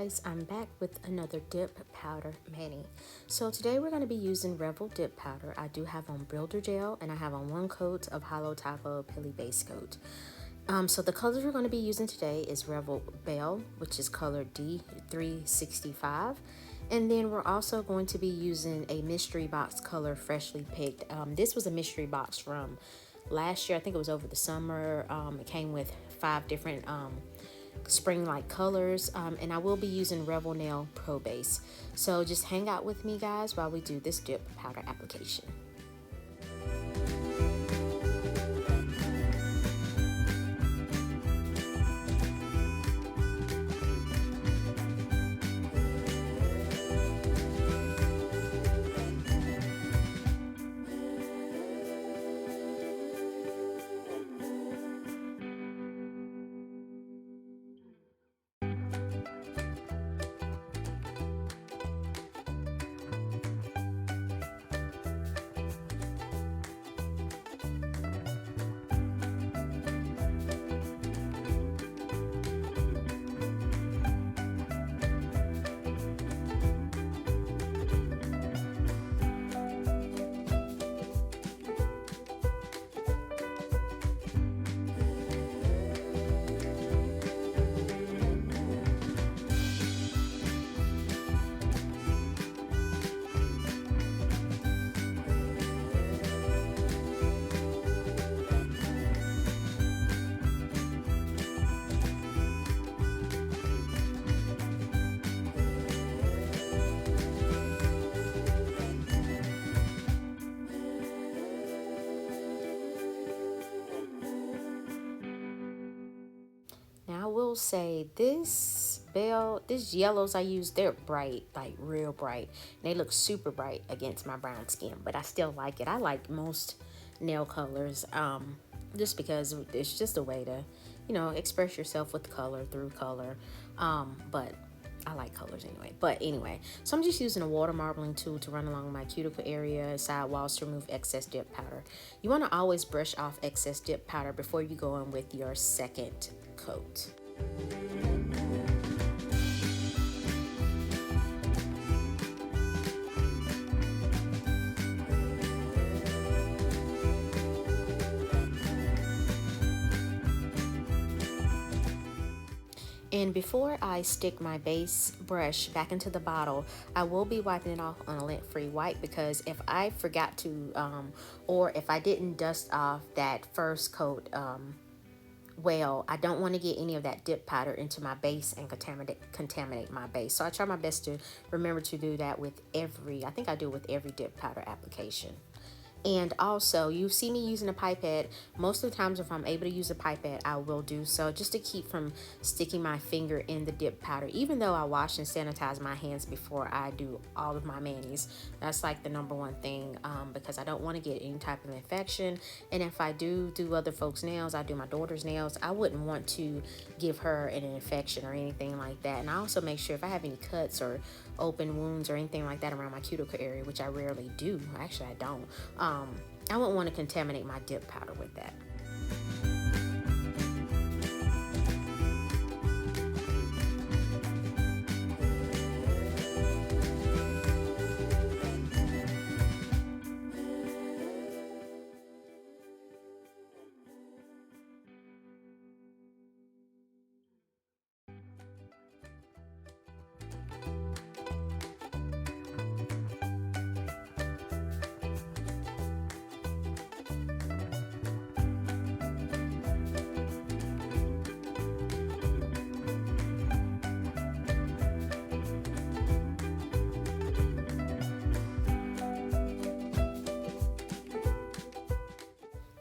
guys, I'm back with another dip powder mani. So today we're going to be using Revel dip powder. I do have on builder gel and I have on one coat of Holo Taco Pilly base coat. So the colors we're going to be using today is Revel Nail, which is color D365. And then we're also going to be using a mystery box color freshly picked. This was a mystery box from last year. I think it was over the summer. It came with 5 different spring-like colors, and I will be using Revel Nail Pro Base. So just hang out with me, guys, while we do this dip powder application. Now I will say these yellows I use, they're bright, like real bright. They look super bright against my brown skin, but I still like it. I like most nail colors, just because it's just a way to, express yourself with color through color. But I like colors anyway. But anyway, so I'm just using a water marbling tool to run along my cuticle area, side walls to remove excess dip powder. You want to always brush off excess dip powder before you go in with your second coat. And before I stick my base brush back into the bottle, I will be wiping it off on a lint-free wipe, because if I forgot to, or if I didn't dust off that first coat, well, I don't want to get any of that dip powder into my base and contaminate my base. So I try my best to remember to do that with I think I do it with every dip powder application. And also, you see me using a pipette. Most of the times, if I'm able to use a pipette, I will do so, just to keep from sticking my finger in the dip powder. Even though I wash and sanitize my hands before I do all of my manis, that's like the #1 thing, because I don't want to get any type of infection. And if I do other folks' nails, I do my daughter's nails, I wouldn't want to give her an infection or anything like that. And I also make sure if I have any cuts or open wounds or anything like that around my cuticle area, which I rarely do, actually I don't, I wouldn't want to contaminate my dip powder with that.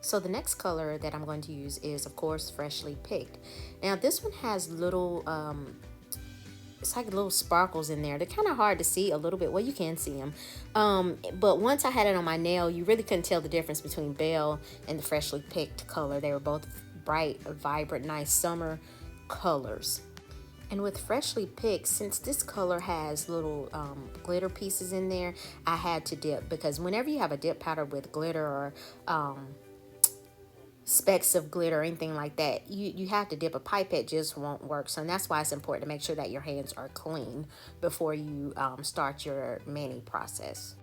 So the next color that I'm going to use is, of course, freshly picked. Now this one has little, it's like little sparkles in there. They're kind of hard to see a little bit. Well, you can see them. But once I had it on my nail, you really couldn't tell the difference between Belle and the freshly picked color. They were both bright, vibrant, nice summer colors. And with freshly picked, since this color has little glitter pieces in there, I had to dip, because whenever you have a dip powder with glitter or specks of glitter or anything like that, you have to dip. A pipette just won't work. So that's why it's important to make sure that your hands are clean before you start your mani process.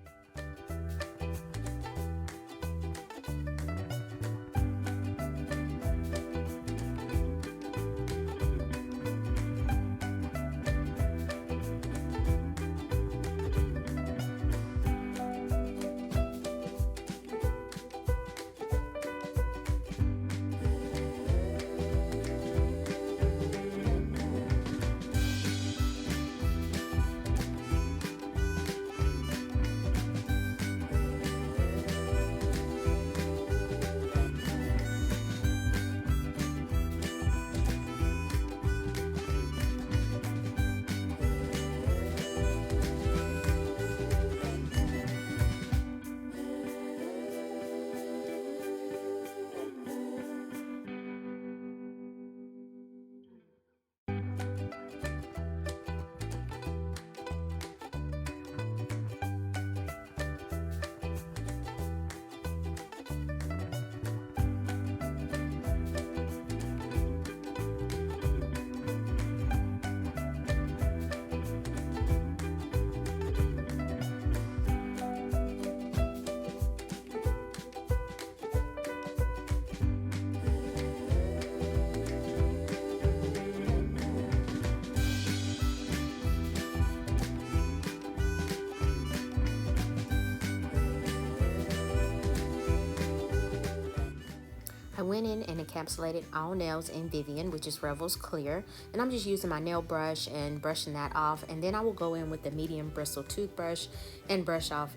I went in and encapsulated all nails in Vivian, which is Revel's Clear, and I'm just using my nail brush and brushing that off, and then I will go in with the medium bristle toothbrush and brush off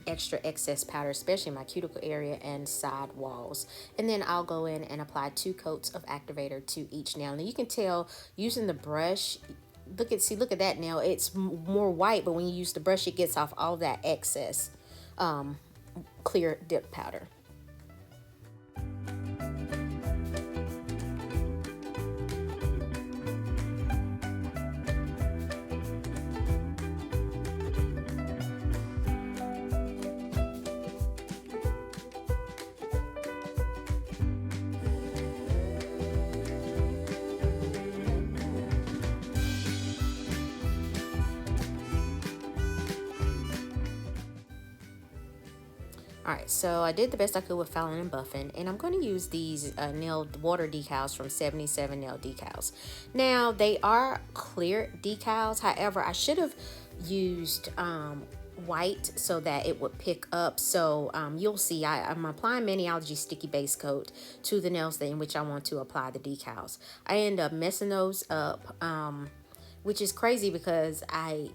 extra excess powder, especially in my cuticle area and side walls. And then I'll go in and apply 2 coats of activator to each nail. Now you can tell using the brush, look at that nail, it's more white, but when you use the brush it gets off all that excess clear dip powder. Alright, so I did the best I could with filing and buffing, and I'm going to use these nail water decals from 77 Nail Decals. Now, they are clear decals, however, I should have used white so that it would pick up. So you'll see I'm applying Maniology Sticky Base Coat to the nails in which I want to apply the decals. I end up messing those up, which is crazy because I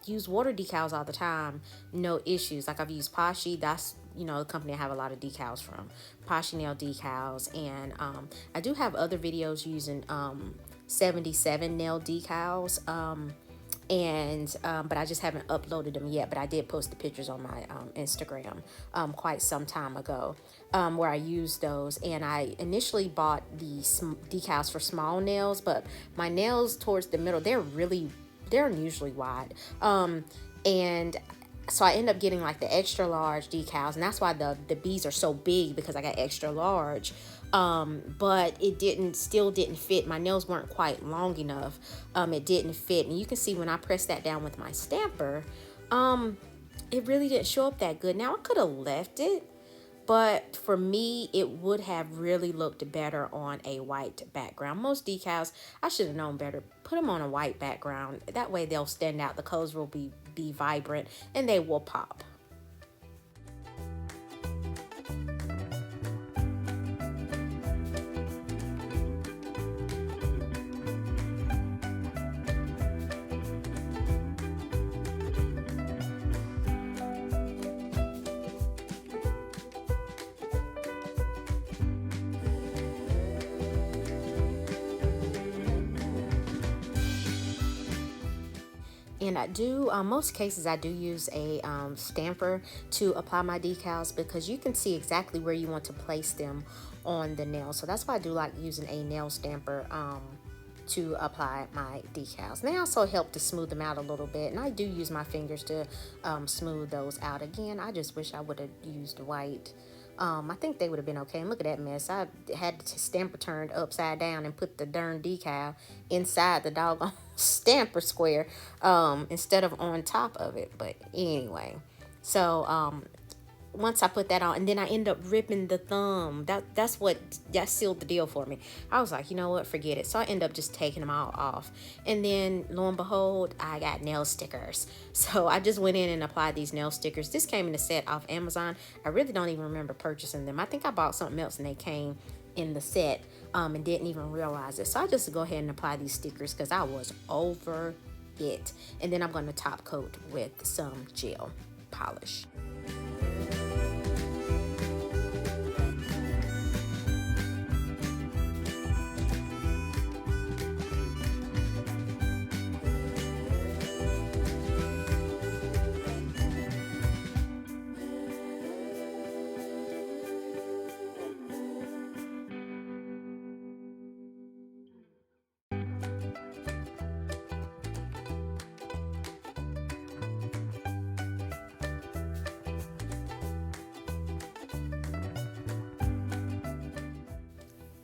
use water decals all the time, no issues. Like I've used Poshy, that's the company I have a lot of decals from, Poshy nail decals, and I do have other videos using 77 nail decals, but I just haven't uploaded them yet. But I did post the pictures on my Instagram quite some time ago, where I used those. And I initially bought the decals for small nails, but my nails towards the middle, they're unusually wide, and so I end up getting like the extra large decals, and that's why the beads are so big, because I got extra large. But it still didn't fit. My nails weren't quite long enough. It didn't fit, and you can see when I pressed that down with my stamper, it really didn't show up that good. Now I could have left it, but for me, it would have really looked better on a white background. Most decals, I should have known better. Put them on a white background. That way they'll stand out. The colors will be vibrant and they will pop. And I do, most cases I do use a stamper to apply my decals, because you can see exactly where you want to place them on the nail. So that's why I do like using a nail stamper to apply my decals. And they also help to smooth them out a little bit, and I do use my fingers to smooth those out. Again, I just wish I would have used white. I think they would have been okay. And look at that mess. I had the stamper turned upside down and put the darn decal inside the doggone stamper square instead of on top of it. But anyway, so once I put that on, and then I end up ripping the thumb. That sealed the deal for me. I was like, you know what, forget it. So I end up just taking them all off. And then lo and behold, I got nail stickers. So I just went in and applied these nail stickers. This came in a set off Amazon. I really don't even remember purchasing them. I think I bought something else and they came in the set and didn't even realize it. So I just go ahead and apply these stickers because I was over it. And then I'm going to top coat with some gel polish.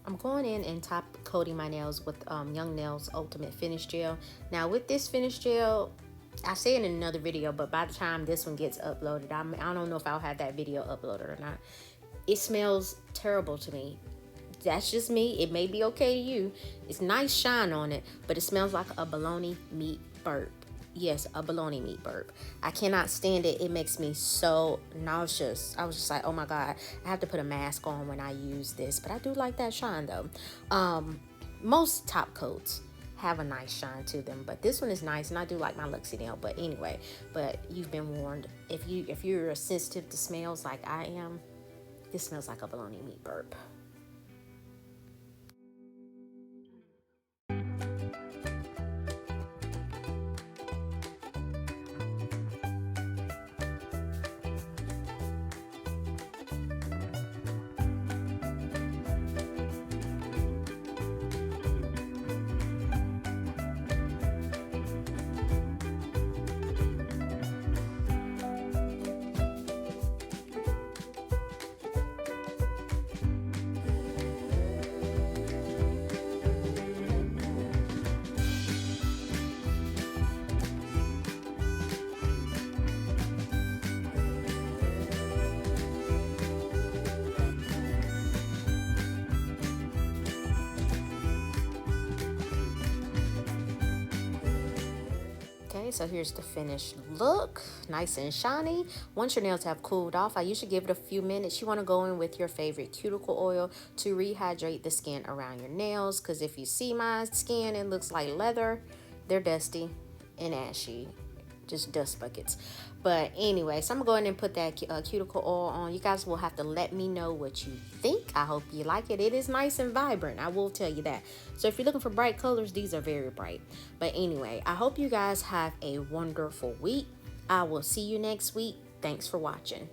I'm going in and top coating my nails with Young Nails Ultimate Finish Gel. Now with this finish gel, I say it in another video, but by the time this one gets uploaded, I don't know if I'll have that video uploaded or not. It smells terrible to me. That's just me. It may be okay to you. It's nice shine on it, but it smells like a bologna meat burp. Yes, a bologna meat burp. I cannot stand it. It makes me so nauseous. I was just like, oh my God, I have to put a mask on when I use this. But I do like that shine though. Most top coats have a nice shine to them, but this one is nice, and I do like my Luxie nail. But anyway, but you've been warned. If you're sensitive to smells like I am, this smells like a bologna meat burp. Okay, so here's the finished look, nice and shiny. Once your nails have cooled off, I usually give it a few minutes. You want to go in with your favorite cuticle oil to rehydrate the skin around your nails, because if you see my skin, it looks like leather. They're dusty and ashy, just dust buckets. But anyway, so I'm going to put that cuticle oil on. You guys will have to let me know what you think. I hope you like it. It is nice and vibrant, I will tell you that. So if you're looking for bright colors, these are very bright. But anyway, I hope you guys have a wonderful week. I will see you next week. Thanks for watching.